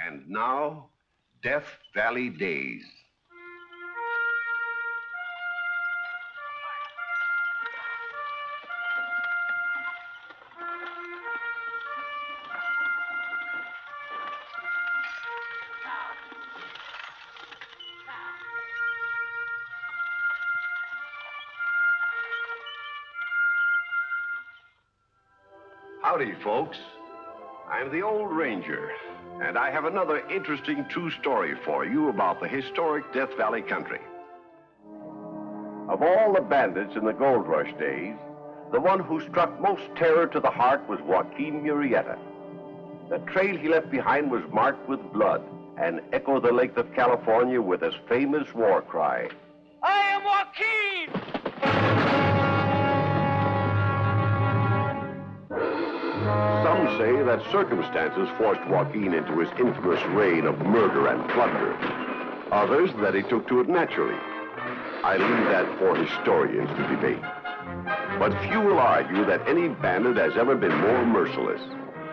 And now, Death Valley Days. Howdy, folks. I'm the Old Ranger, and I have another interesting true story for you about the historic Death Valley country. Of all the bandits in the gold rush days, the one who struck most terror to the heart was Joaquin Murrieta. The trail he left behind was marked with blood and echoed the length of California with his famous war cry, "I am Joaquin!" Some say that circumstances forced Joaquin into his infamous reign of murder and plunder. Others that he took to it naturally. I leave that for historians to debate. But few will argue that any bandit has ever been more merciless.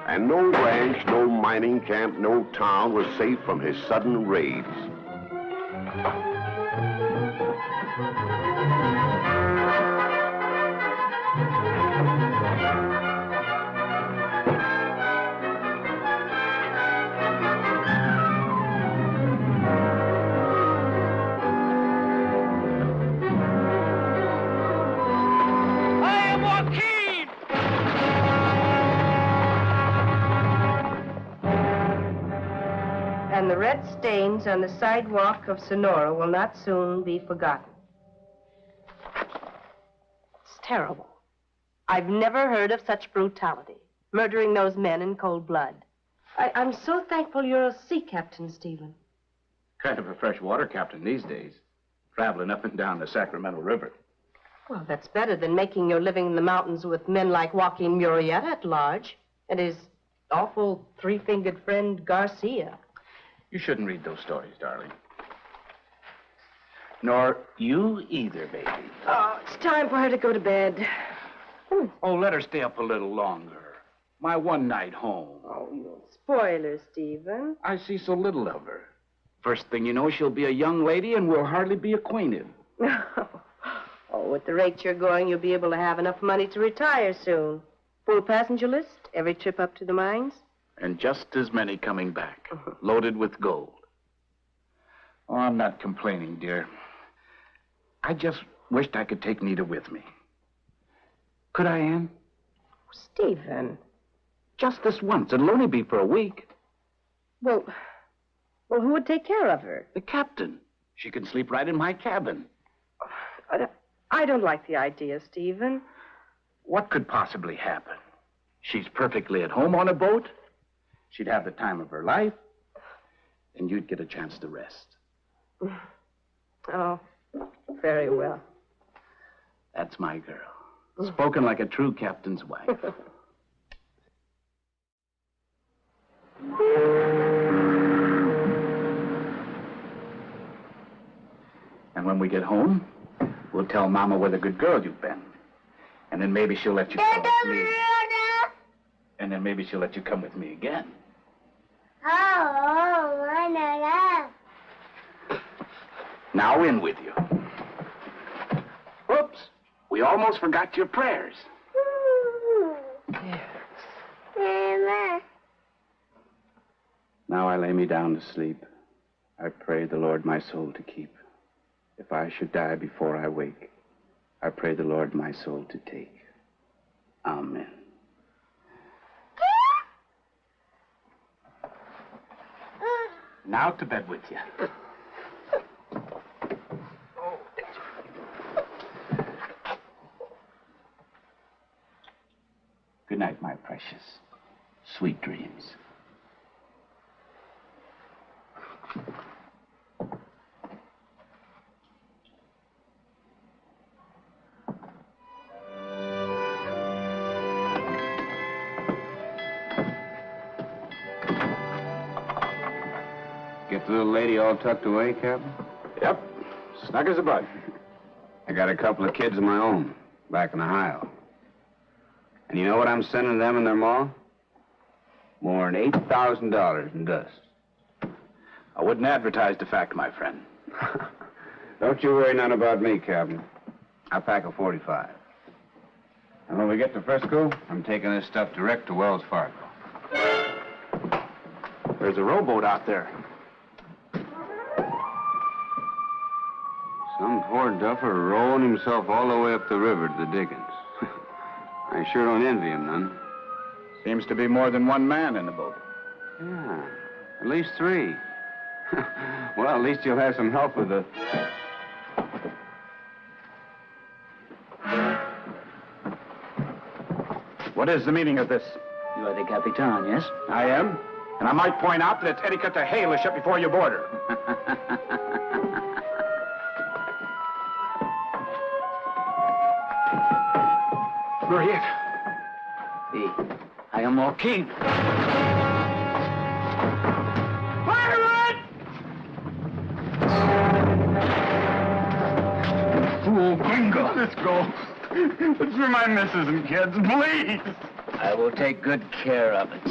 And no ranch, no mining camp, no town was safe from his sudden raids. And the red stains on the sidewalk of Sonora will not soon be forgotten. It's terrible. I've never heard of such brutality, murdering those men in cold blood. I'm so thankful you're a sea captain, Stephen. Kind of a freshwater captain these days, traveling up and down the Sacramento River. Well, that's better than making your living in the mountains with men like Joaquin Murrieta at large and his awful three-fingered friend Garcia. You shouldn't read those stories, darling. Nor you either, baby. Oh, it's time for her to go to bed. Oh, let her stay up a little longer. My one night home. Oh, you'll spoil her, Stephen. I see so little of her. First thing you know, she'll be a young lady and we'll hardly be acquainted. Oh, at the rate you're going, you'll be able to have enough money to retire soon. Full passenger list, every trip up to the mines. And just as many coming back, loaded with gold. Oh, I'm not complaining, dear. I just wished I could take Nita with me. Could I, Ann? Stephen. Just this once. It'll only be for a week. Well, who would take care of her? The captain. She can sleep right in my cabin. I don't like the idea, Stephen. What could possibly happen? She's perfectly at home on a boat. She'd have the time of her life, and you'd get a chance to rest. Oh, very well. That's my girl. Spoken like a true captain's wife. And when we get home, we'll tell Mama what a good girl you've been. And then maybe she'll let you come with me. And then maybe she'll let you come with me again. Now in with you. Oops. We almost forgot your prayers. Yes. Now I lay me down to sleep. I pray the Lord my soul to keep. If I should die before I wake, I pray the Lord my soul to take. Amen. Now to bed with you. Good night, my precious. Sweet dreams. Get the little lady all tucked away, Captain? Yep. Snug as a bug. I got a couple of kids of my own back in Ohio. And you know what I'm sending them and their ma? More than $8,000 in dust. I wouldn't advertise the fact, my friend. Don't you worry none about me, Captain. I'll pack a 45. And when we get to Frisco, I'm taking this stuff direct to Wells Fargo. There's a rowboat out there. Some poor duffer rowing himself all the way up the river to the diggings. I sure don't envy him none. Seems to be more than one man in the boat. Yeah, at least 3. Well, at least you'll have some help with the... What is the meaning of this? You are the Capitan, yes? I am. And I might point out that it's etiquette to hail a ship before you board her. Murrieta. See, I am Joaquin. Pirate! Fool gringo. Let's go. It's for my missus and kids, please. I will take good care of it.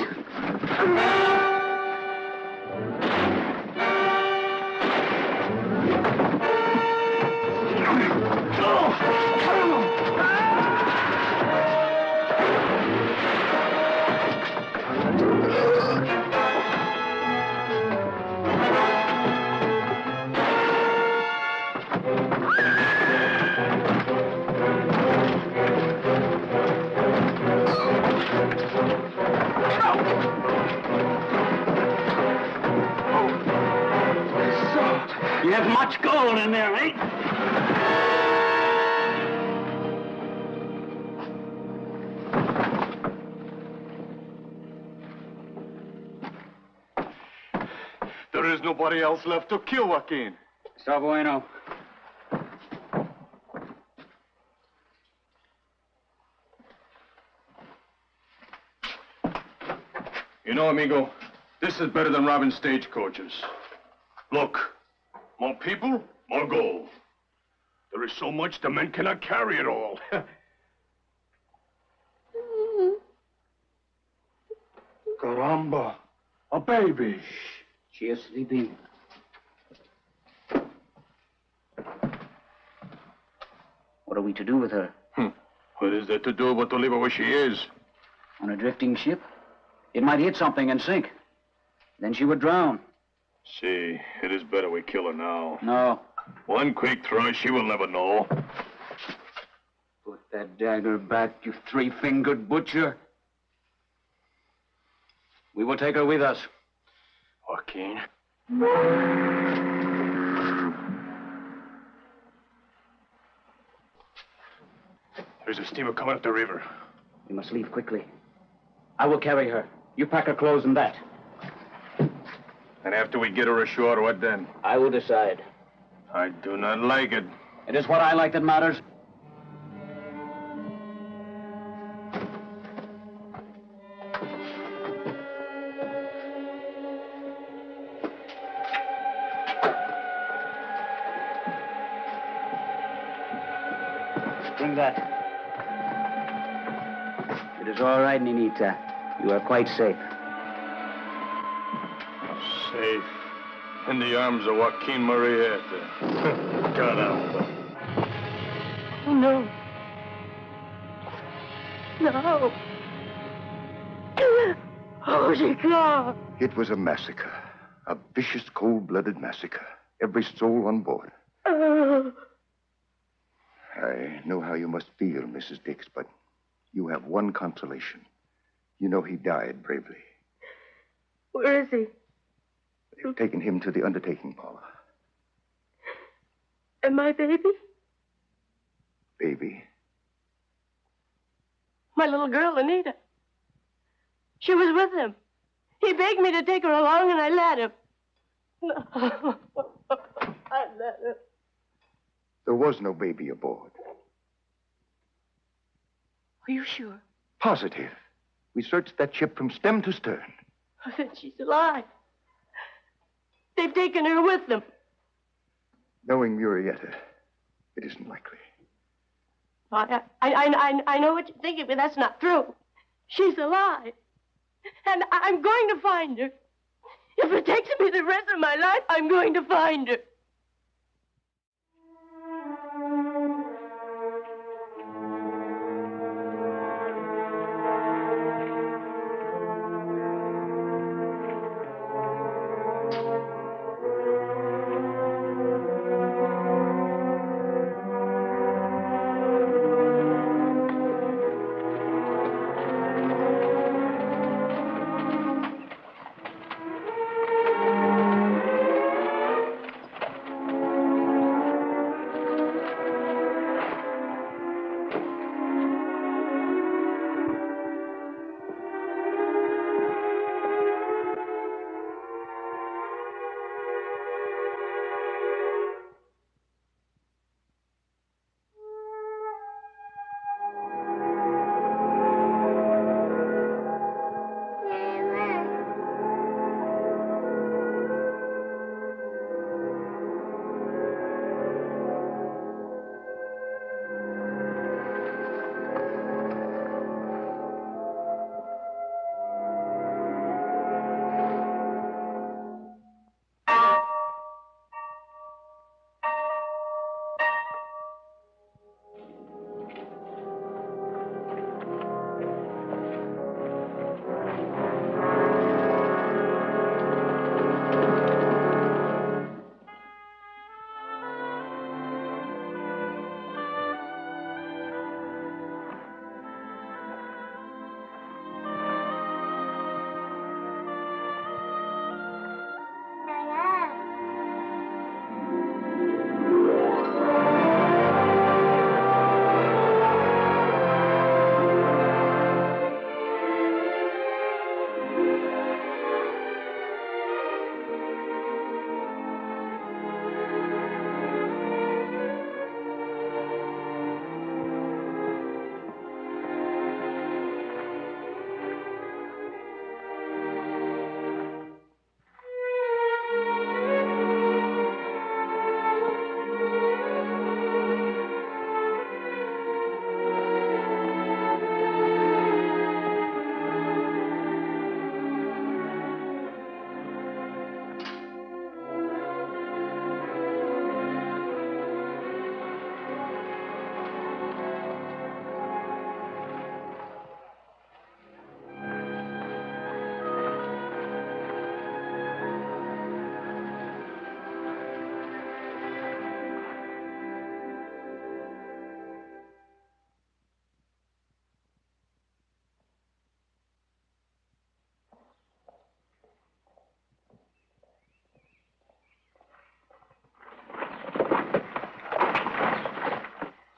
You have much gold in there, eh? There is nobody else left to kill Joaquin. Está bueno. You know, amigo, this is better than robbing stagecoaches. Look, more people, more gold. There is so much the men cannot carry it all. Caramba, a baby. She is sleeping. What are we to do with her? What is there to do but to leave her where she is? On a drifting ship? It might hit something and sink. Then she would drown. See, it is better we kill her now. No. One quick thrust, she will never know. Put that dagger back, you three-fingered butcher. We will take her with us. Joaquin. There's a steamer coming up the river. We must leave quickly. I will carry her. You pack her clothes and that. And after we get her ashore, what then? I will decide. I do not like it. It is what I like that matters. Bring that. It is all right, Ninita. You are quite safe. Safe. In the arms of Joaquin Murrieta. Caramba. Oh, no. No. Oh, Chico. It was a massacre. A vicious, cold-blooded massacre. Every soul on board. I know how you must feel, Mrs. Dix, but you have one consolation. You know he died bravely. Where is he? They've taken him to the undertaking parlor. And my baby? Baby? My little girl, Anita. She was with him. He begged me to take her along, and I let him. No. I let him. There was no baby aboard. Are you sure? Positive. We searched that ship from stem to stern. Oh, then she's alive. They've taken her with them. Knowing Murrieta, it isn't likely. I know what you're thinking, but that's not true. She's alive. And I'm going to find her. If it takes me the rest of my life, I'm going to find her.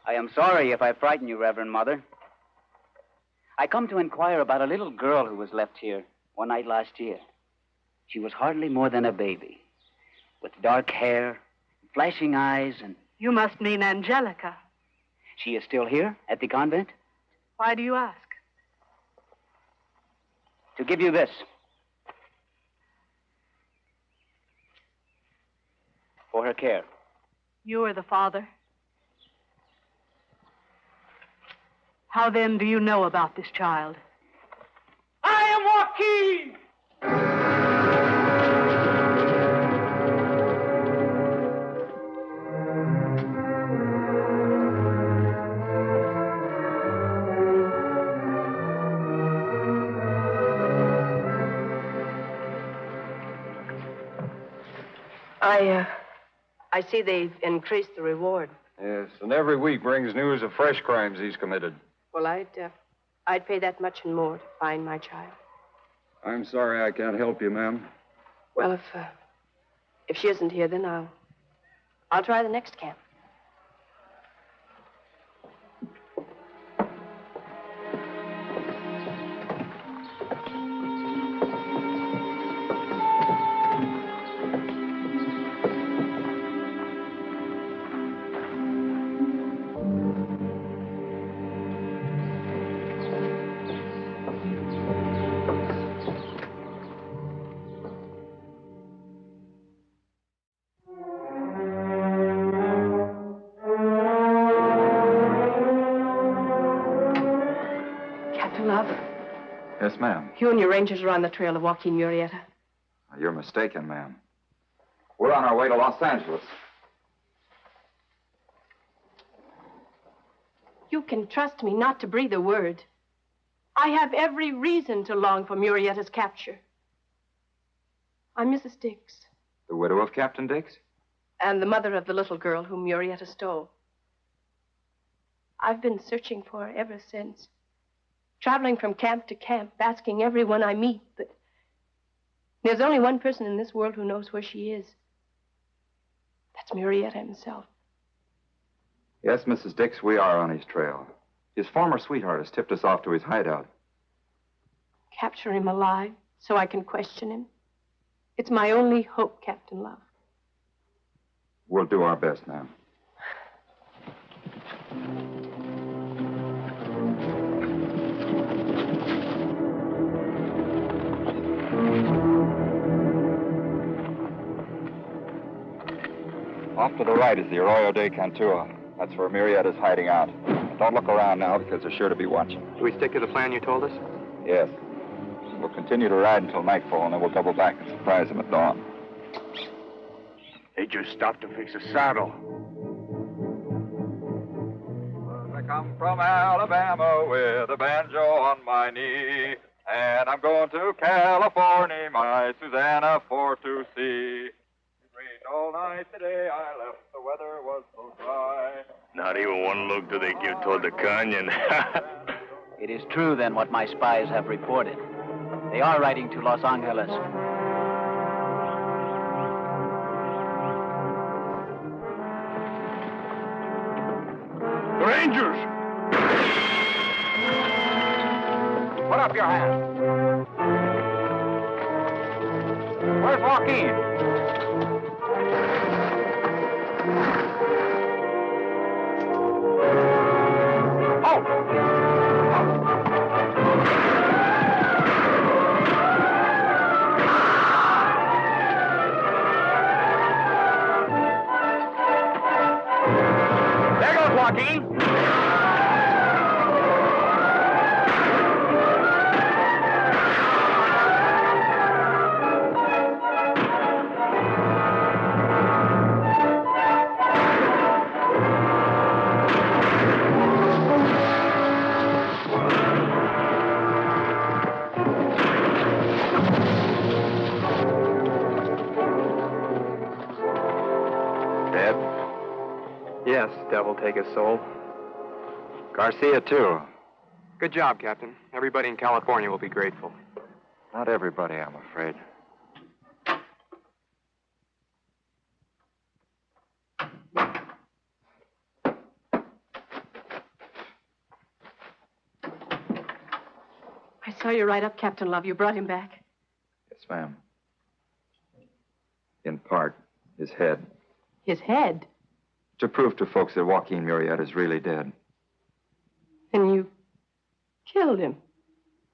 I am sorry if I frighten you, Reverend Mother. I come to inquire about a little girl who was left here one night last year. She was hardly more than a baby, with dark hair, flashing eyes, and... You must mean Angelica. She is still here at the convent? Why do you ask? To give you this. For her care. You are the father. How then do you know about this child? I am Joaquin! I see they've increased the reward. Yes, and every week brings news of fresh crimes he's committed. Well, I'd pay that much and more to find my child. I'm sorry I can't help you, ma'am. Well, if she isn't here, then I'll try the next camp. Yes, ma'am. You and your rangers are on the trail of Joaquin Murrieta. You're mistaken, ma'am. We're on our way to Los Angeles. You can trust me not to breathe a word. I have every reason to long for Murrieta's capture. I'm Mrs. Dix. The widow of Captain Dix? And the mother of the little girl whom Murrieta stole. I've been searching for her ever since. Traveling from camp to camp, asking everyone I meet, but there's only one person in this world who knows where she is. That's Murrieta himself. Yes, Mrs. Dix, we are on his trail. His former sweetheart has tipped us off to his hideout. Capture him alive so I can question him. It's my only hope, Captain Love. We'll do our best, ma'am. Off to the right is the Arroyo de Cantua. That's where Murrieta's hiding out. Don't look around now because they're sure to be watching. Do we stick to the plan you told us? Yes. We'll continue to ride until nightfall, and then we'll double back and surprise them at dawn. They just stopped to fix a saddle. I come from Alabama with a banjo on my knee, and I'm going to California, my Susanna, for to see. It rained all night today. I left. The weather was so dry. Not even one look do they give toward the canyon. It is true, then, what my spies have reported. They are riding to Los Angeles. The Rangers! Put up your hands. Where's Joaquin? There goes Joaquin! Dead? Yes, devil take his soul. Garcia, too. Good job, Captain. Everybody in California will be grateful. Not everybody, I'm afraid. I saw you right up, Captain Love. You brought him back. Yes, ma'am. In part, his head. His head? To prove to folks that Joaquin Murrieta is really dead. And you killed him.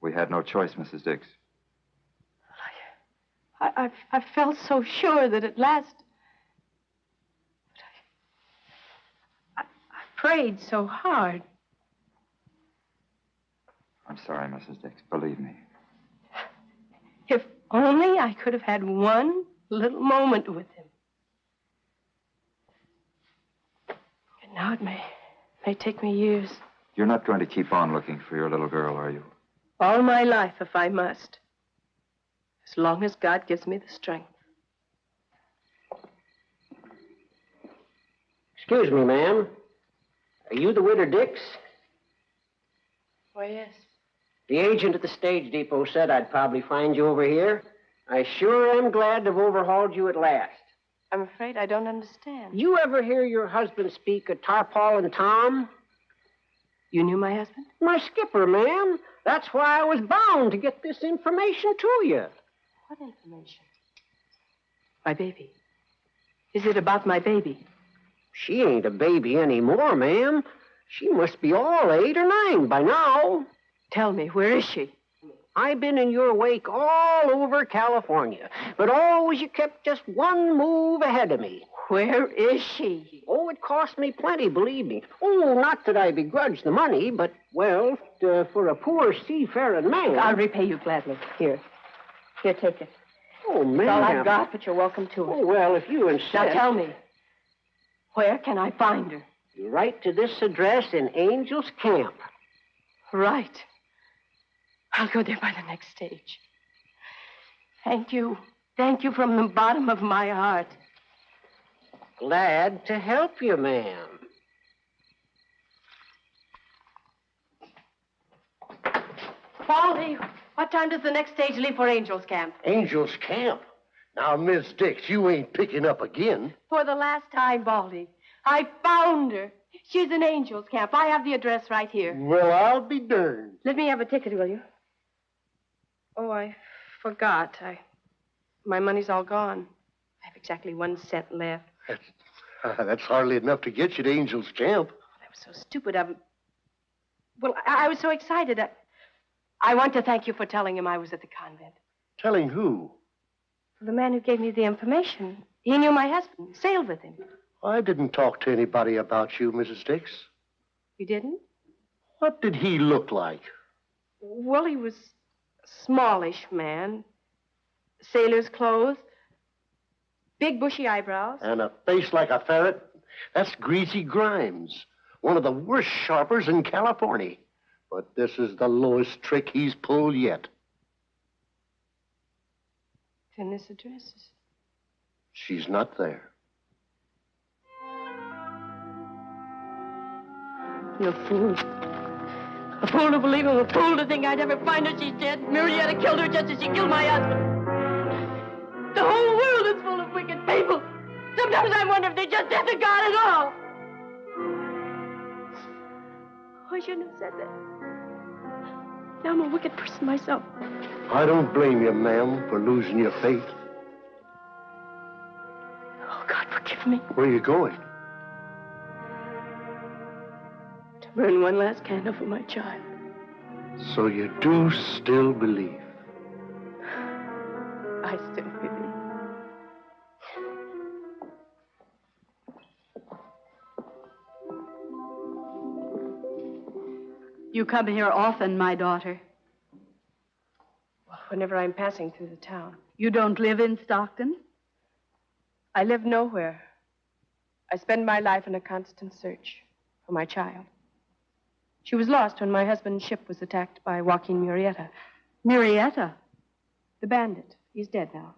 We had no choice, Mrs. Dix. I felt so sure that at last... I prayed so hard. I'm sorry, Mrs. Dix. Believe me. If only I could have had one little moment with him. And now it may take me years. You're not going to keep on looking for your little girl, are you? All my life, if I must. As long as God gives me the strength. Excuse me, ma'am. Are you the widow Dix? Why, yes. The agent at the stage depot said I'd probably find you over here. I sure am glad to have overhauled you at last. I'm afraid I don't understand. You ever hear your husband speak of Tarpaul and Tom? You knew my husband? My skipper, ma'am. That's why I was bound to get this information to you. What information? My baby. Is it about my baby? She ain't a baby anymore, ma'am. She must be all 8 or 9 by now. Tell me, where is she? I've been in your wake all over California, but always you kept just one move ahead of me. Where is she? Oh, it cost me plenty, believe me. Oh, not that I begrudge the money, but, well, for a poor seafaring man... I'll repay you gladly. Here, take it. Oh, ma'am. That's all I've got, but you're welcome to it. Oh, well, if you insist. Now tell me, where can I find her? You write to this address in Angel's Camp. Right. I'll go there by the next stage. Thank you. Thank you from the bottom of my heart. Glad to help you, ma'am. Baldy, what time does the next stage leave for Angel's Camp? Angel's Camp? Now, Miss Dix, you ain't picking up again. For the last time, Baldy. I found her. She's in Angel's Camp. I have the address right here. Well, I'll be darned. Let me have a ticket, will you? Oh, I forgot. My money's all gone. I have exactly 1 cent left. That's hardly enough to get you to Angel's Camp. That was so stupid of him. Well, I was so excited. I want to thank you for telling him I was at the convent. Telling who? The man who gave me the information. He knew my husband, sailed with him. I didn't talk to anybody about you, Mrs. Dix. You didn't? What did he look like? Well, he was a smallish man. Sailor's clothes. Big bushy eyebrows. And a face like a ferret? That's Greasy Grimes, one of the worst sharpers in California. But this is the lowest trick he's pulled yet. Then this address is... She's not there. I'm a fool. A fool to believe him, a fool to think I'd ever find her. She's dead. Murrieta killed her just as she killed my husband. The whole world is full of wicked people. Sometimes I wonder if they just isn't God at all. Oh, I shouldn't have said that. Now I'm a wicked person myself. I don't blame you, ma'am, for losing your faith. Oh, God, forgive me. Where are you going? To burn one last candle for my child. So you do still believe? I still believe. You come here often, my daughter. Whenever I'm passing through the town. You don't live in Stockton? I live nowhere. I spend my life in a constant search for my child. She was lost when my husband's ship was attacked by Joaquin Murrieta. Murrieta? The bandit. He's dead now.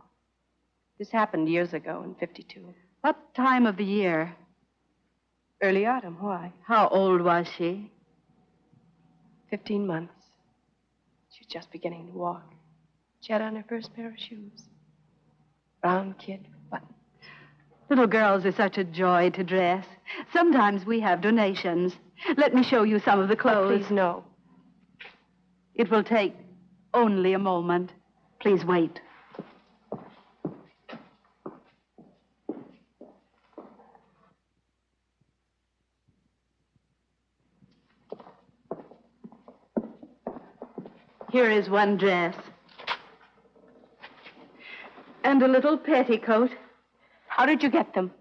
This happened years ago in '52. What time of the year? Early autumn. Why? How old was she? 15 months. She was just beginning to walk. She had on her first pair of shoes. Brown kid with buttons. Little girls are such a joy to dress. Sometimes we have donations. Let me show you some of the clothes. Oh, please, no. It will take only a moment. Please wait. Here is one dress. And a little petticoat. How did you get them?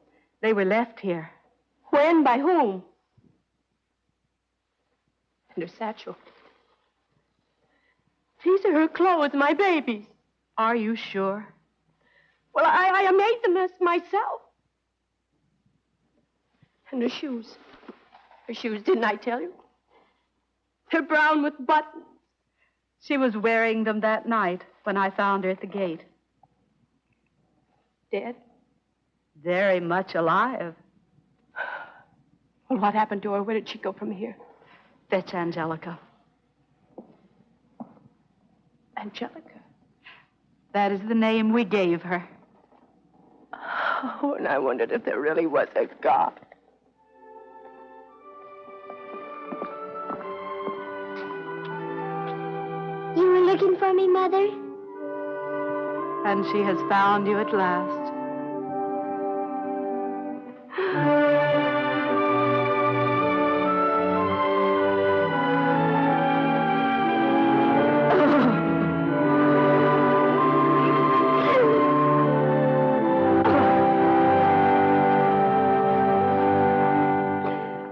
They were left here. When? By whom? And her satchel. These are her clothes, my baby's. Are you sure? Well, I made them myself. And her shoes. Her shoes, didn't I tell you? They're brown with buttons. She was wearing them that night when I found her at the gate. Dead? Very much alive. Well, what happened to her? Where did she go from here? Fetch Angelica. Angelica? That is the name we gave her. Oh, and I wondered if there really was a God. You were looking for me, Mother? And she has found you at last.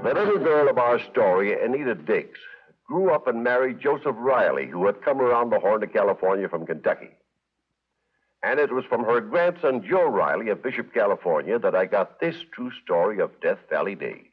The little girl of our story, Anita Diggs, grew up and married Joseph Riley, who had come around the Horn to California from Kentucky. And it was from her grandson, Joe Riley of Bishop, California, that I got this true story of Death Valley Day.